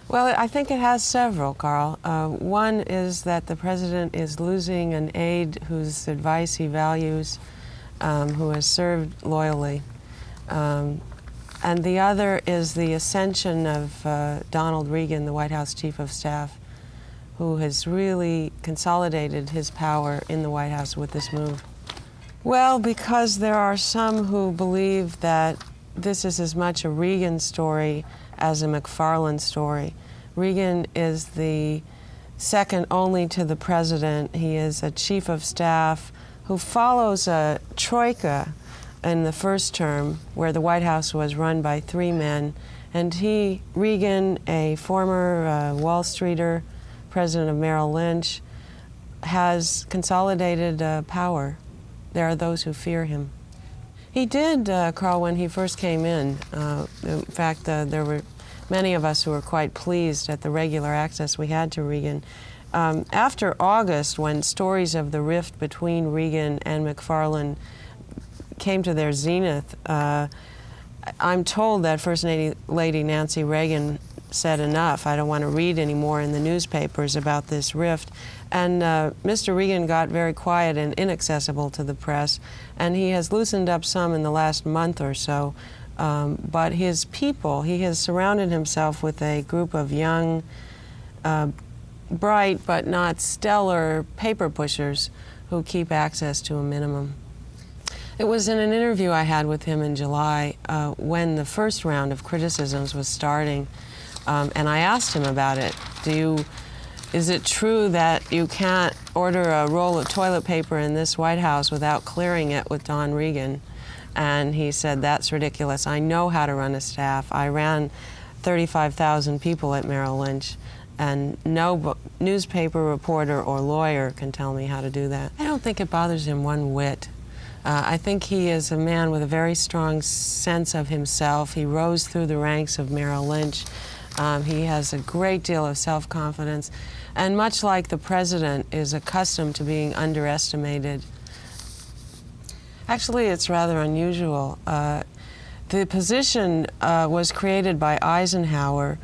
Well, I think it has several, Carl. One is that the president is losing an aide whose advice he values, who has served loyally. And the other is the ascension of Donald Regan, the White House Chief of Staff, who has really consolidated his power in the White House with this move. Well, because there are some who believe that this is as much a Regan story as a McFarlane story. Regan is the second only to the president. He is a chief of staff who follows a troika in the first term, where the White House was run by three men. And Regan, a former Wall Streeter, president of Merrill Lynch, has consolidated power. There are those who fear him. He did, Carl, when he first came in. In fact, there were many of us who were quite pleased at the regular access we had to Regan. After August, when stories of the rift between Regan and McFarlane came to their zenith, I'm told that First Lady Nancy Reagan said, enough, I don't want to read anymore in the newspapers about this rift. And Mr. Regan got very quiet and inaccessible to the press, and he has loosened up some in the last month or so. But his people, he has surrounded himself with a group of young, bright but not stellar paper pushers who keep access to a minimum. It was in an interview I had with him in July when the first round of criticisms was starting, and I asked him about it. Is it true that you can't order a roll of toilet paper in this White House without clearing it with Don Regan? And he said, that's ridiculous. I know how to run a staff. I ran 35,000 people at Merrill Lynch, and no newspaper reporter or lawyer can tell me how to do that. I don't think it bothers him one whit. I think he is a man with a very strong sense of himself. He rose through the ranks of Merrill Lynch. He has a great deal of self-confidence, and much like the president, is accustomed to being underestimated. Actually, it's rather unusual. The position was created by Eisenhower,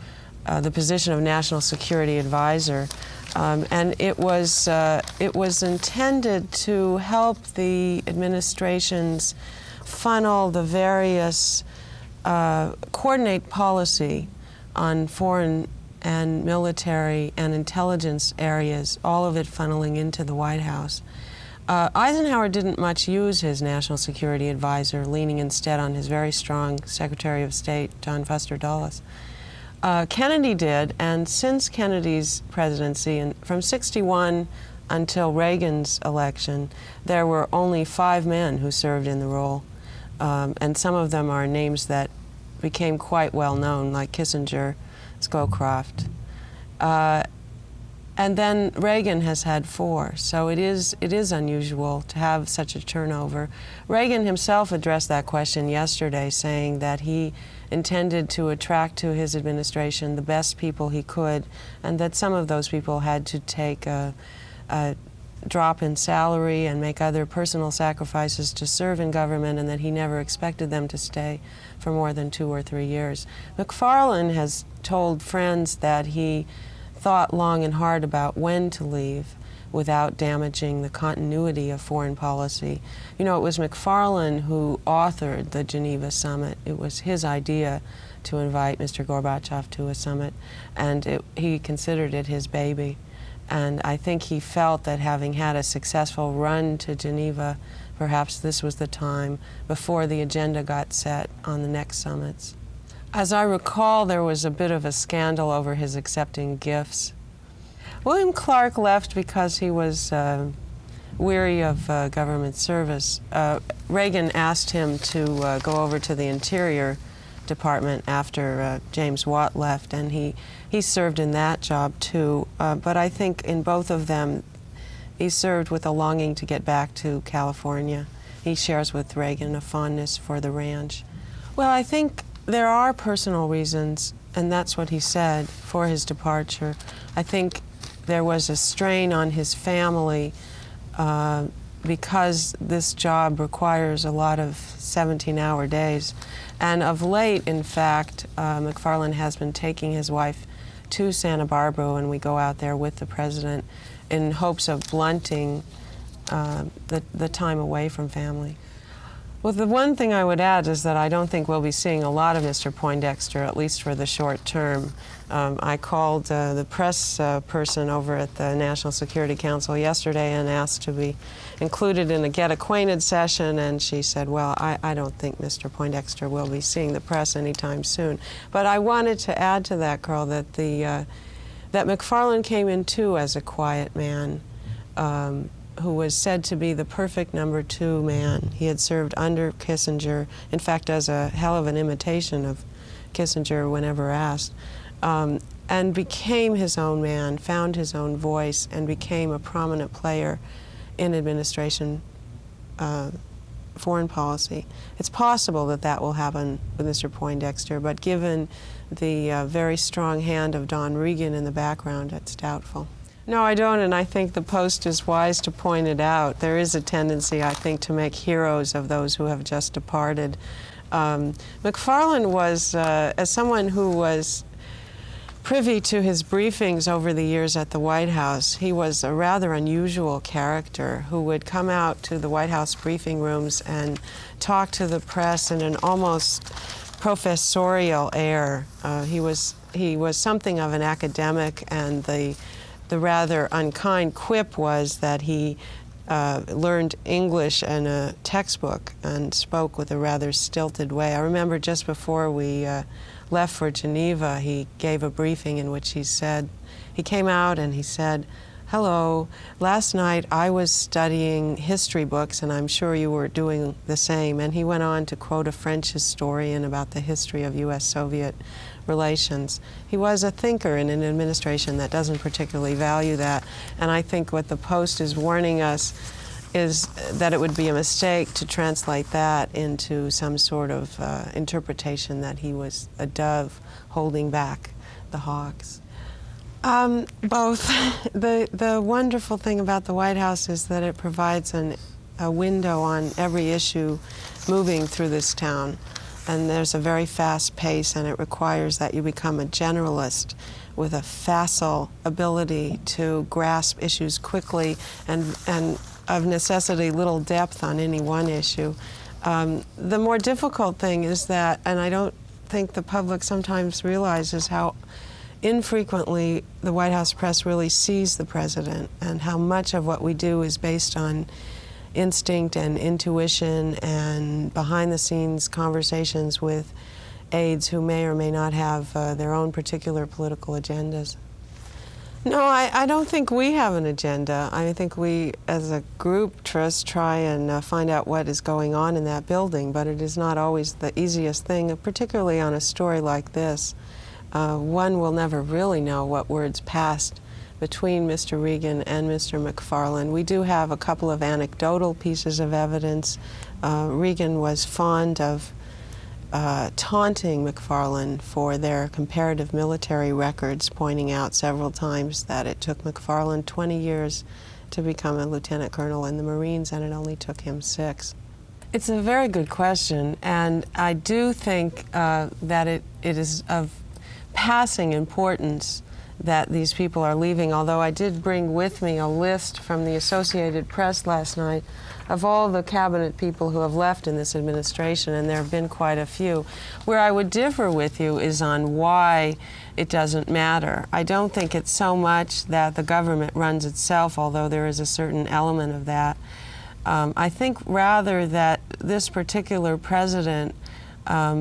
the position of National Security Advisor, and it was intended to help the administrations funnel the various, coordinate policy on foreign and military and intelligence areas, all of it funneling into the White House. Eisenhower didn't much use his National Security Advisor, leaning instead on his very strong Secretary of State, John Foster Dulles. Kennedy did, and since Kennedy's presidency, and from '61 until Reagan's election, there were only 5 men who served in the role, and some of them are names that became quite well known, like Kissinger, Scowcroft. And then Reagan has had 4, so it is unusual to have such a turnover. Reagan himself addressed that question yesterday, saying that he intended to attract to his administration the best people he could, and that some of those people had to take a drop in salary and make other personal sacrifices to serve in government, and that he never expected them to stay for more than 2 or 3 years. McFarlane has told friends that he thought long and hard about when to leave without damaging the continuity of foreign policy. You know, it was McFarlane who authored the Geneva summit. It was his idea to invite Mr. Gorbachev to a summit, and he considered it his baby. And I think he felt that having had a successful run to Geneva, perhaps this was the time before the agenda got set on the next summits. As I recall, there was a bit of a scandal over his accepting gifts. William Clark left because he was weary of government service. Reagan asked him to go over to the Interior Department after James Watt left, and he served in that job too. But I think in both of them, he served with a longing to get back to California. He shares with Reagan a fondness for the ranch. Well, I think there are personal reasons, and that's what he said, for his departure. I think there was a strain on his family because this job requires a lot of 17-hour days. And of late, in fact, McFarlane has been taking his wife to Santa Barbara, and we go out there with the president in hopes of blunting the time away from family. Well, the one thing I would add is that I don't think we'll be seeing a lot of Mr. Poindexter, at least for the short term. I called the press person over at the National Security Council yesterday and asked to be included in a Get Acquainted session, and she said, well, I don't think Mr. Poindexter will be seeing the press anytime soon. But I wanted to add to that, Carl, that that McFarland came in too as a quiet man, who was said to be the perfect number 2 man. He had served under Kissinger, in fact, does a hell of an imitation of Kissinger whenever asked, and became his own man, found his own voice, and became a prominent player in administration foreign policy. It's possible that that will happen with Mr. Poindexter, but given the very strong hand of Don Regan in the background, it's doubtful. No, I don't, and I think the Post is wise to point it out. There is a tendency, I think, to make heroes of those who have just departed. McFarland was, as someone who was privy to his briefings over the years at the White House, he was a rather unusual character who would come out to the White House briefing rooms and talk to the press in an almost professorial air. He was something of an academic, and the rather unkind quip was that he learned English in a textbook and spoke with a rather stilted way. I remember just before we left for Geneva, he gave a briefing in which he said, he came out and he said, "Hello, last night I was studying history books, and I'm sure you were doing the same." And he went on to quote a French historian about the history of U.S.-Soviet relations. He was a thinker in an administration that doesn't particularly value that, and I think what the Post is warning us is that it would be a mistake to translate that into some sort of interpretation that he was a dove holding back the hawks. Both. The wonderful thing about the White House is that it provides a window on every issue moving through this town. And there's a very fast pace, and it requires that you become a generalist with a facile ability to grasp issues quickly and of necessity little depth on any one issue. The more difficult thing is that, and I don't think the public sometimes realizes how infrequently the White House press really sees the president, and how much of what we do is based on instinct and intuition and behind-the-scenes conversations with aides who may or may not have their own particular political agendas. No, I don't think we have an agenda. I think we, as a group, try and find out what is going on in that building, but it is not always the easiest thing, particularly on a story like this. One will never really know what words passed between Mr. Regan and Mr. McFarland. We do have a couple of anecdotal pieces of evidence. Regan was fond of taunting McFarland for their comparative military records, pointing out several times that it took McFarland 20 years to become a lieutenant colonel in the Marines, and it only took him 6. It's a very good question, and I do think that it is of passing importance that these people are leaving, although I did bring with me a list from the Associated Press last night of all the cabinet people who have left in this administration, and there have been quite a few. Where I would differ with you is on why it doesn't matter. I don't think it's so much that the government runs itself, although there is a certain element of that. I think rather that this particular president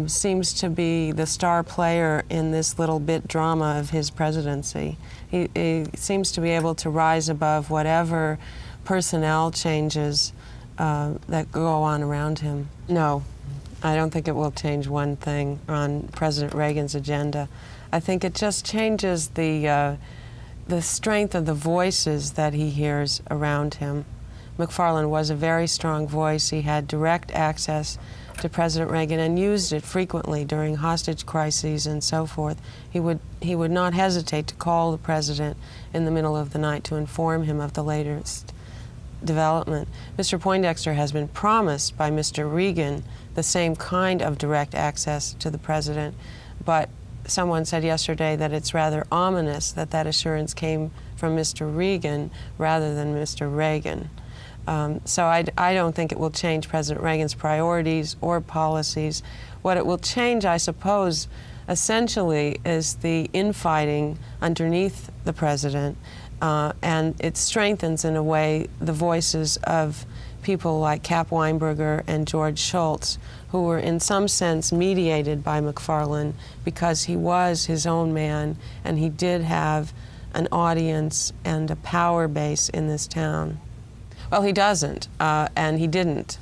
seems to be the star player in this little bit drama of his presidency. He seems to be able to rise above whatever personnel changes that go on around him. No, I don't think it will change one thing on President Reagan's agenda. I think it just changes the strength of the voices that he hears around him. McFarland was a very strong voice. He had direct access to President Reagan and used it frequently during hostage crises and so forth. He would not hesitate to call the president in the middle of the night to inform him of the latest development. Mr. Poindexter has been promised by Mr. Reagan the same kind of direct access to the president, but someone said yesterday that it's rather ominous that that assurance came from Mr. Reagan rather than Mr. Reagan. So I don't think it will change President Reagan's priorities or policies. What it will change, I suppose, essentially is the infighting underneath the president, and it strengthens, in a way, the voices of people like Cap Weinberger and George Shultz, who were in some sense mediated by McFarlane because he was his own man and he did have an audience and a power base in this town. Well, he doesn't, and he didn't,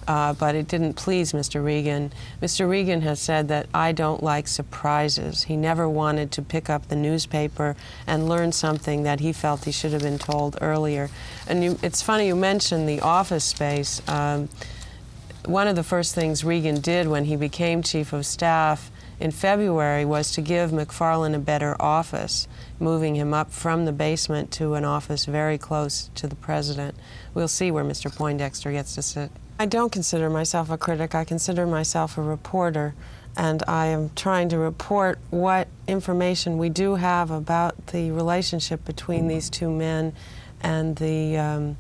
but it didn't please Mr. Reagan. Mr. Reagan has said that I don't like surprises. He never wanted to pick up the newspaper and learn something that he felt he should have been told earlier. And it's funny you mentioned the office space. One of the first things Reagan did when he became Chief of Staff in February was to give McFarlane a better office, moving him up from the basement to an office very close to the president. We'll see where Mr. Poindexter gets to sit. I don't consider myself a critic. I consider myself a reporter, and I am trying to report what information we do have about the relationship between these two men and the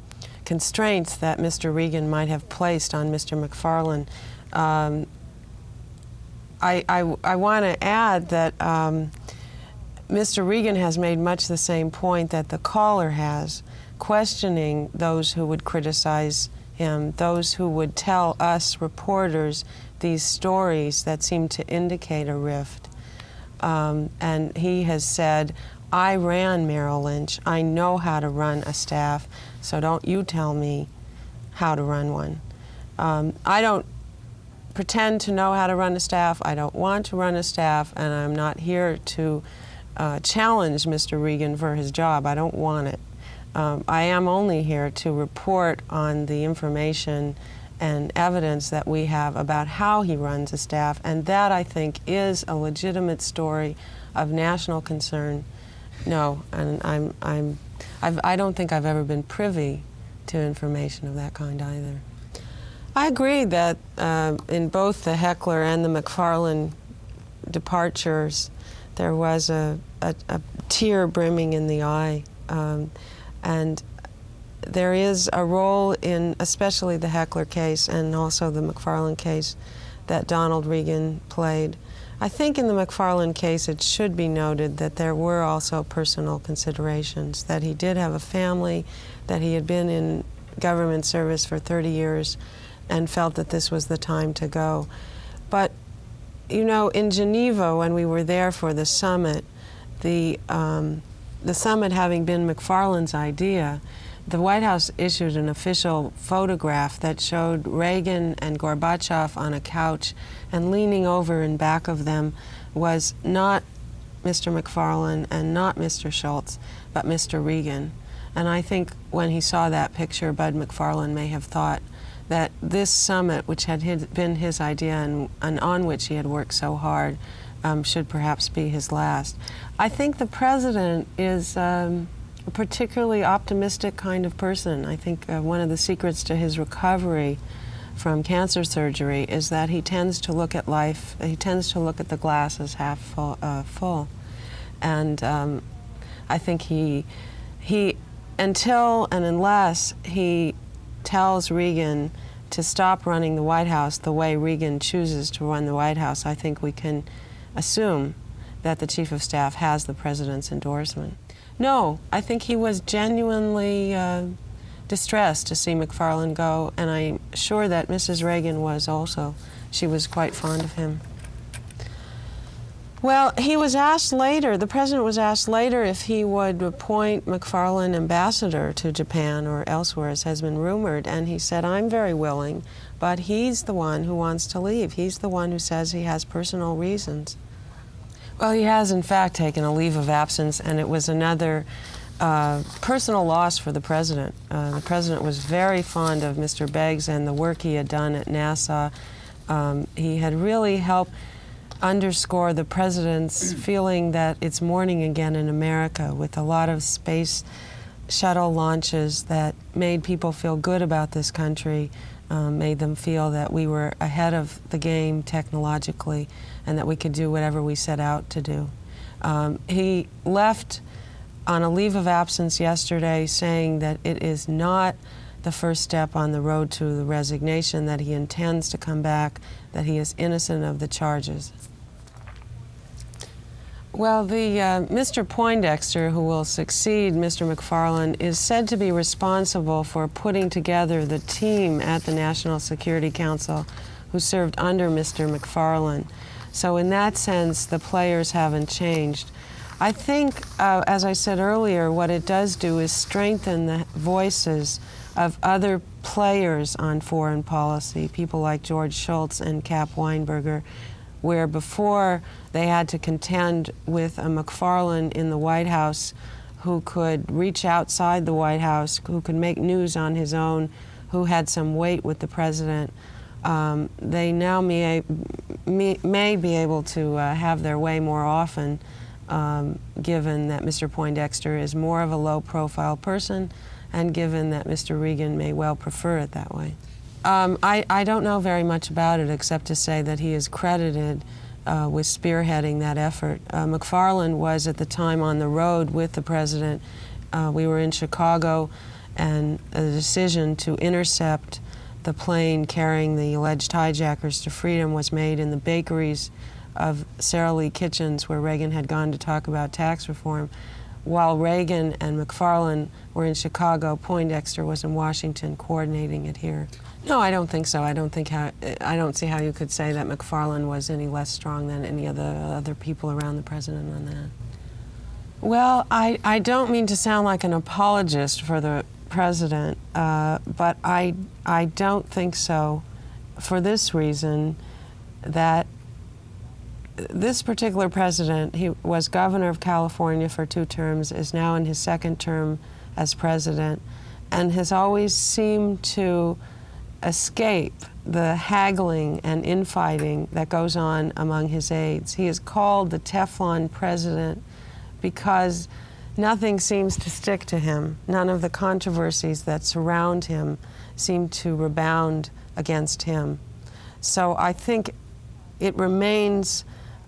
constraints that Mr. Reagan might have placed on Mr. McFarlane. I want to add that Mr. Reagan has made much the same point that the caller has, questioning those who would criticize him, those who would tell us reporters these stories that seem to indicate a rift. And he has said, I ran Merrill Lynch. I know how to run a staff, so don't you tell me how to run one. I don't pretend to know how to run a staff. I don't want to run a staff, and I'm not here to challenge Mr. Reagan for his job. I don't want it. I am only here to report on the information and evidence that we have about how he runs a staff, and that, I think, is a legitimate story of national concern. No, and I don't think I've ever been privy to information of that kind either. I agree that in both the Heckler and the McFarlane departures, there was a tear brimming in the eye. And there is a role in, especially the Heckler case and also the McFarlane case, that Donald Regan played. I think in the McFarlane case it should be noted that there were also personal considerations, that he did have a family, that he had been in government service for 30 years and felt that this was the time to go. But, you know, in Geneva, when we were there for the summit, the summit having been McFarlane's idea, the White House issued an official photograph that showed Reagan and Gorbachev on a couch, and leaning over in back of them was not Mr. McFarlane and not Mr. Shultz, but Mr. Reagan. And I think when he saw that picture, Bud McFarlane may have thought that this summit, which had been his idea and on which he had worked so hard, should perhaps be his last. I think the president is a particularly optimistic kind of person. I think one of the secrets to his recovery from cancer surgery is that he tends to look at life, he tends to look at the glass as half full. And I think he, until and unless he tells Reagan to stop running the White House the way Reagan chooses to run the White House, I think we can assume that the Chief of Staff has the President's endorsement. No, I think he was genuinely distressed to see McFarlane go, and I'm sure that Mrs. Reagan was also. She was quite fond of him. Well, he was asked later, the President was asked later if he would appoint McFarlane ambassador to Japan or elsewhere, as has been rumored, and he said, I'm very willing, but he's the one who wants to leave. He's the one who says he has personal reasons. Well, he has, in fact, taken a leave of absence, and it was another personal loss for the President. The President was very fond of Mr. Beggs and the work he had done at NASA. He had really helped underscore the President's feeling that it's morning again in America, with a lot of space shuttle launches that made people feel good about this country, made them feel that we were ahead of the game technologically and that we could do whatever we set out to do. He left on a leave of absence yesterday saying that it is not the first step on the road to the resignation, that he intends to come back, that he is innocent of the charges. Well, the Mr. Poindexter, who will succeed Mr. McFarlane, is said to be responsible for putting together the team at the National Security Council who served under Mr. McFarlane. So in that sense, the players haven't changed. I think, as I said earlier, what it does do is strengthen the voices of other players on foreign policy, people like George Shultz and Cap Weinberger, where before they had to contend with a McFarlane in the White House who could reach outside the White House, who could make news on his own, who had some weight with the president. They now may be able to have their way more often, given that Mr. Poindexter is more of a low-profile person and given that Mr. Reagan may well prefer it that way. I don't know very much about it except to say that he is credited with spearheading that effort. McFarlane was at the time on the road with the president. We were in Chicago, and the decision to intercept the plane carrying the alleged hijackers to freedom was made in the bakeries of Sara Lee Kitchens, where Reagan had gone to talk about tax reform. While Reagan and McFarlane were in Chicago, Poindexter was in Washington coordinating it here. No, I don't think so. I don't see how you could say that McFarlane was any less strong than any of the other people around the president on that. Well, I don't mean to sound like an apologist for the president, but I don't think so for this reason, that this particular president, he was governor of California for 2 terms, is now in his 2nd term as president, and has always seemed to escape the haggling and infighting that goes on among his aides. He is called the Teflon president because nothing seems to stick to him. None of the controversies that surround him seem to rebound against him. So I think it remains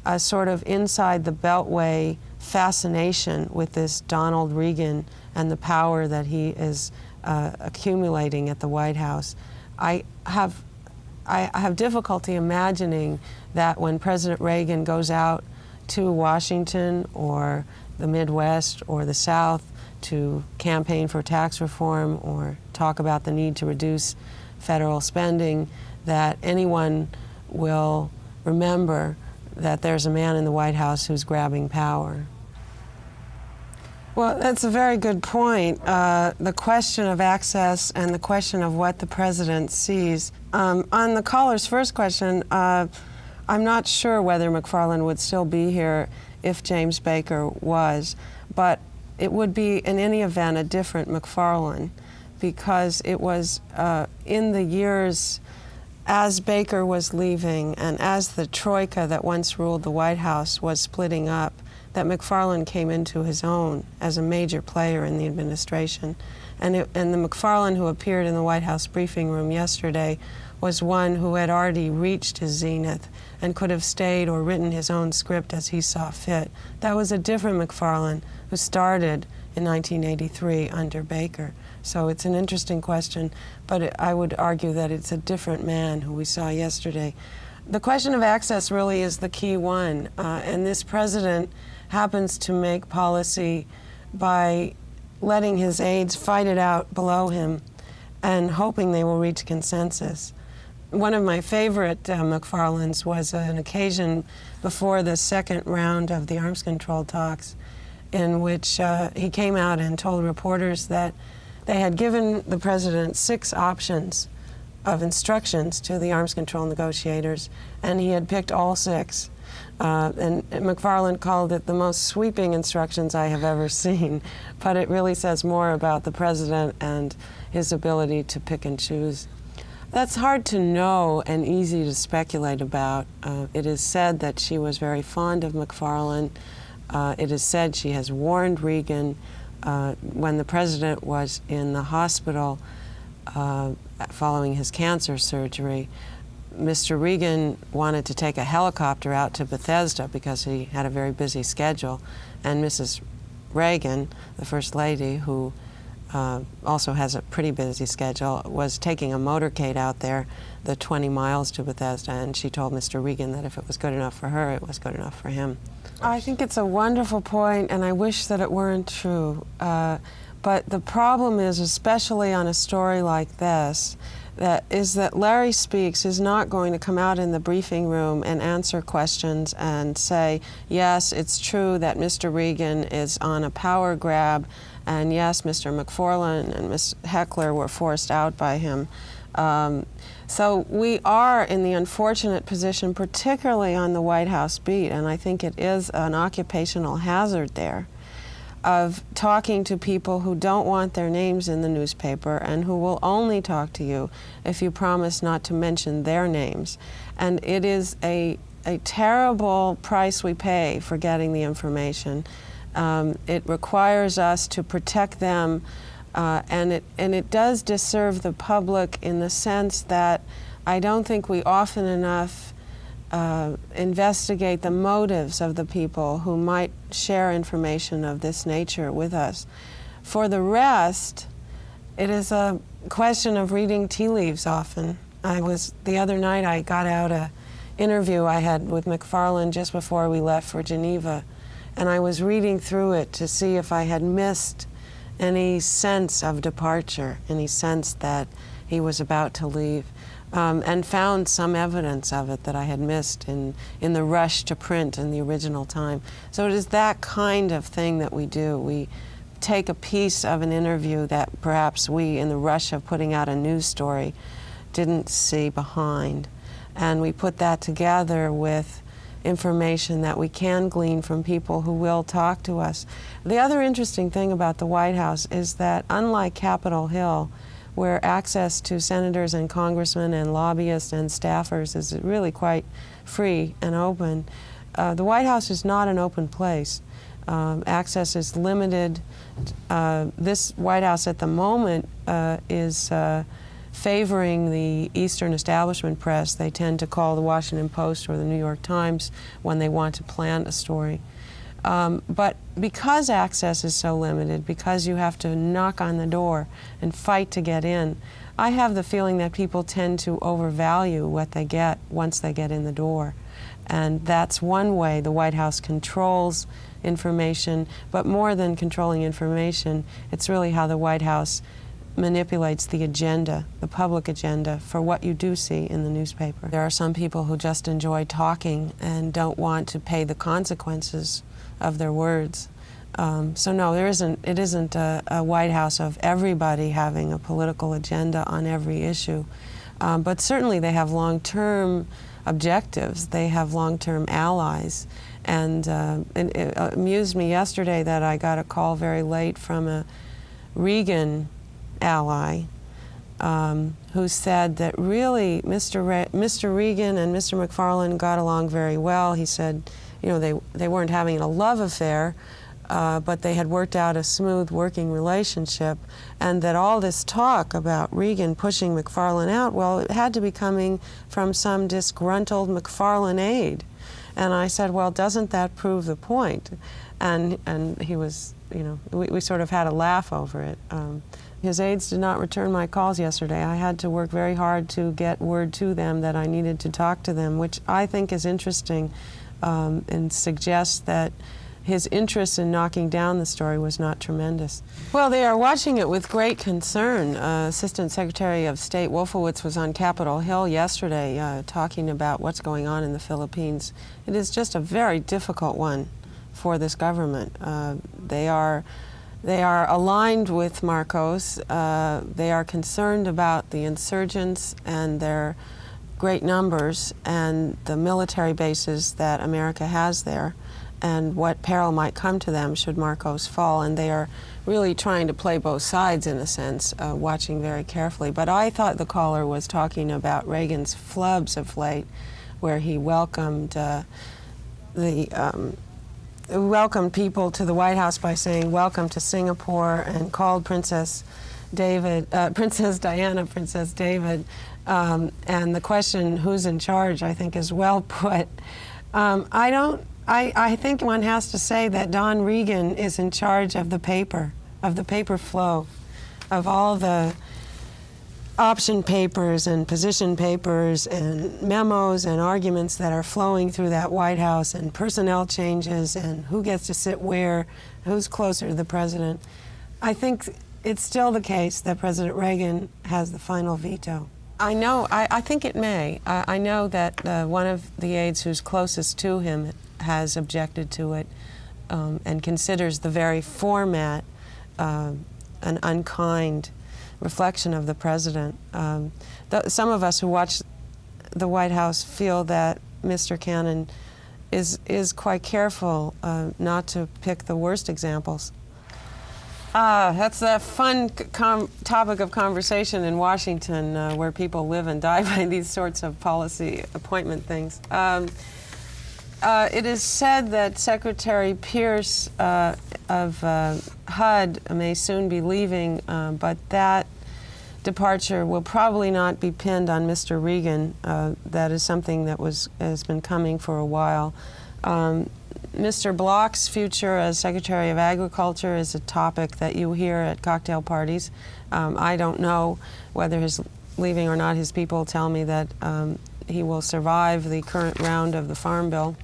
a sort of inside the Beltway fascination with this Donald Reagan and the power that he is accumulating at the White House. I have difficulty imagining that when President Reagan goes out to Washington or the Midwest or the South to campaign for tax reform or talk about the need to reduce federal spending, that anyone will remember that there's a man in the White House who's grabbing power. Well, that's a very good point. The question of access and the question of what the president sees. On the caller's first question, I'm not sure whether McFarlane would still be here if James Baker was, but it would be, in any event, a different McFarlane, because it was in the years as Baker was leaving and as the troika that once ruled the White House was splitting up, that McFarlane came into his own as a major player in the administration. And the McFarlane who appeared in the White House briefing room yesterday was one who had already reached his zenith and could have stayed or written his own script as he saw fit. That was a different McFarlane who started in 1983 under Baker. So it's an interesting question, but I would argue that it's a different man who we saw yesterday. The question of access really is the key one, and this president happens to make policy by letting his aides fight it out below him and hoping they will reach consensus. One of my favorite McFarlanes was an occasion before the 2nd round of the arms control talks in which he came out and told reporters that they had given the president 6 options of instructions to the arms control negotiators, and he had picked all 6. And McFarlane called it the most sweeping instructions I have ever seen, but it really says more about the president and his ability to pick and choose. That's hard to know and easy to speculate about. It is said that she was very fond of McFarlane. It is said she has warned Reagan when the president was in the hospital. following his cancer surgery. Mr. Reagan wanted to take a helicopter out to Bethesda because he had a very busy schedule, and Mrs. Reagan, the First Lady, who also has a pretty busy schedule, was taking a motorcade out there, the 20 miles to Bethesda, and she told Mr. Reagan that if it was good enough for her, it was good enough for him. I think it's a wonderful point, and I wish that it weren't true. But the problem is, especially on a story like this, that Larry Speaks is not going to come out in the briefing room and answer questions and say, yes, it's true that Mr. Reagan is on a power grab, and yes, Mr. McFarlane and Ms. Heckler were forced out by him. So we are in the unfortunate position, particularly on the White House beat, and I think it is an occupational hazard there, of talking to people who don't want their names in the newspaper and who will only talk to you if you promise not to mention their names. And it is a terrible price we pay for getting the information. It requires us to protect them, and it does disserve the public in the sense that I don't think we often enough investigate the motives of the people who might share information of this nature with us. For the rest, it is a question of reading tea leaves often. The other night I got out an interview I had with McFarlane just before we left for Geneva, and I was reading through it to see if I had missed any sense of departure, any sense that he was about to leave. And found some evidence of it that I had missed in the rush to print in the original time. So it is that kind of thing that we do. We take a piece of an interview that perhaps we, in the rush of putting out a news story, didn't see behind, and we put that together with information that we can glean from people who will talk to us. The other interesting thing about the White House is that, unlike Capitol Hill, where access to senators and congressmen and lobbyists and staffers is really quite free and open, the White House is not an open place. Access is limited. This White House at the moment is favoring the Eastern establishment press. They tend to call the Washington Post or the New York Times when they want to plant a story. But because access is so limited, because you have to knock on the door and fight to get in, I have the feeling that people tend to overvalue what they get once they get in the door. And that's one way the White House controls information, but more than controlling information, it's really how the White House manipulates the agenda, the public agenda, for what you do see in the newspaper. There are some people who just enjoy talking and don't want to pay the consequences of their words. So no, it isn't a White House of everybody having a political agenda on every issue. But certainly they have long-term objectives. They have long-term allies. And it amused me yesterday that I got a call very late from a Reagan ally who said that really Mr. Reagan and Mr. McFarlane got along very well. He said, you know, they weren't having a love affair, but they had worked out a smooth working relationship, and that all this talk about Reagan pushing McFarlane out, well, it had to be coming from some disgruntled McFarlane aide. And I said, well, doesn't that prove the point? And he was, you know, we sort of had a laugh over it. His aides did not return my calls yesterday. I had to work very hard to get word to them that I needed to talk to them, which I think is interesting and suggests that his interest in knocking down the story was not tremendous. Well, they are watching it with great concern. Assistant Secretary of State Wolfowitz was on Capitol Hill yesterday talking about what's going on in the Philippines. It is just a very difficult one for this government. They are aligned with Marcos. They are concerned about the insurgents and their great numbers and the military bases that America has there, and what peril might come to them should Marcos fall. And they are really trying to play both sides, in a sense, watching very carefully. But I thought the caller was talking about Reagan's flubs of late, where he welcomed welcomed people to the White House by saying welcome to Singapore, and called Princess Princess Diana, Princess David, and the question, who's in charge, I think is well put. I think one has to say that Don Regan is in charge of the paper flow, of all the option papers and position papers and memos and arguments that are flowing through that White House, and personnel changes and who gets to sit where, who's closer to the president. I think it's still the case that President Reagan has the final veto. I think it may. I know that one of the aides who's closest to him has objected to it and considers the very format an unkind reflection of the president. Some of us who watch the White House feel that Mr. Cannon is quite careful not to pick the worst examples. That's a fun topic of conversation in Washington, where people live and die by these sorts of policy appointment things. It is said that Secretary Pierce of HUD may soon be leaving, but that departure will probably not be pinned on Mr. Regan. That is something that has been coming for a while. Mr. Block's future as Secretary of Agriculture is a topic that you hear at cocktail parties. I don't know whether he's leaving or not. His people tell me that he will survive the current round of the Farm Bill.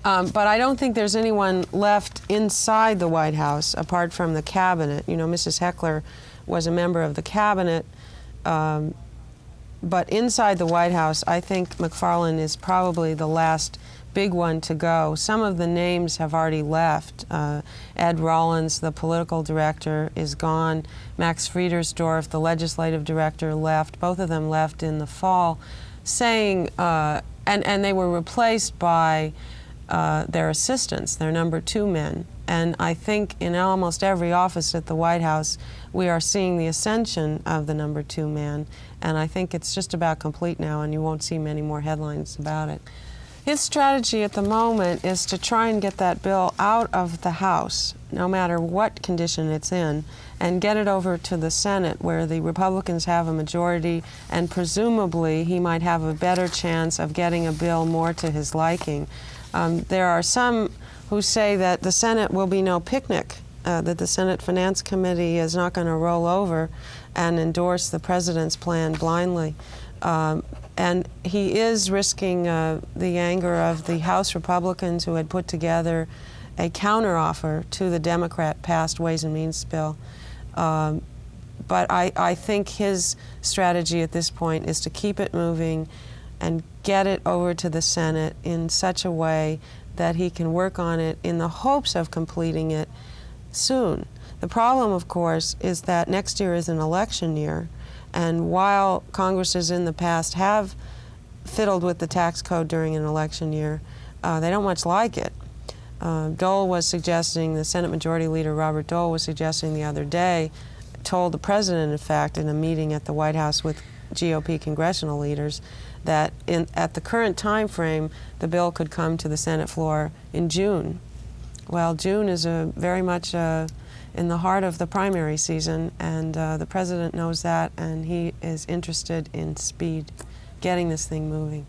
But I don't think there's anyone left inside the White House apart from the cabinet. You know, Mrs. Heckler was a member of the cabinet. But inside the White House, I think McFarlane is probably the last big one to go. Some of the names have already left. Ed Rollins, the political director, is gone. Max Friedersdorf, the legislative director, left. Both of them left in the fall, saying, and they were replaced by their assistants, their number 2 men. And I think in almost every office at the White House, we are seeing the ascension of the number 2 man. And I think it's just about complete now, and you won't see many more headlines about it. His strategy at the moment is to try and get that bill out of the House, no matter what condition it's in, and get it over to the Senate, where the Republicans have a majority, and presumably he might have a better chance of getting a bill more to his liking. There are some who say that the Senate will be no picnic, that the Senate Finance Committee is not going to roll over and endorse the president's plan blindly. And he is risking the anger of the House Republicans who had put together a counteroffer to the Democrat-passed Ways and Means bill. But I think his strategy at this point is to keep it moving and get it over to the Senate in such a way that he can work on it in the hopes of completing it soon. The problem, of course, is that next year is an election year, and while Congresses in the past have fiddled with the tax code during an election year, they don't much like it. Dole was suggesting, the Senate Majority Leader Robert Dole was suggesting the other day, told the president, in fact, in a meeting at the White House with GOP congressional leaders, that at the current time frame, the bill could come to the Senate floor in June. Well, June is very much in the heart of the primary season, and the president knows that, and he is interested in speed, getting this thing moving.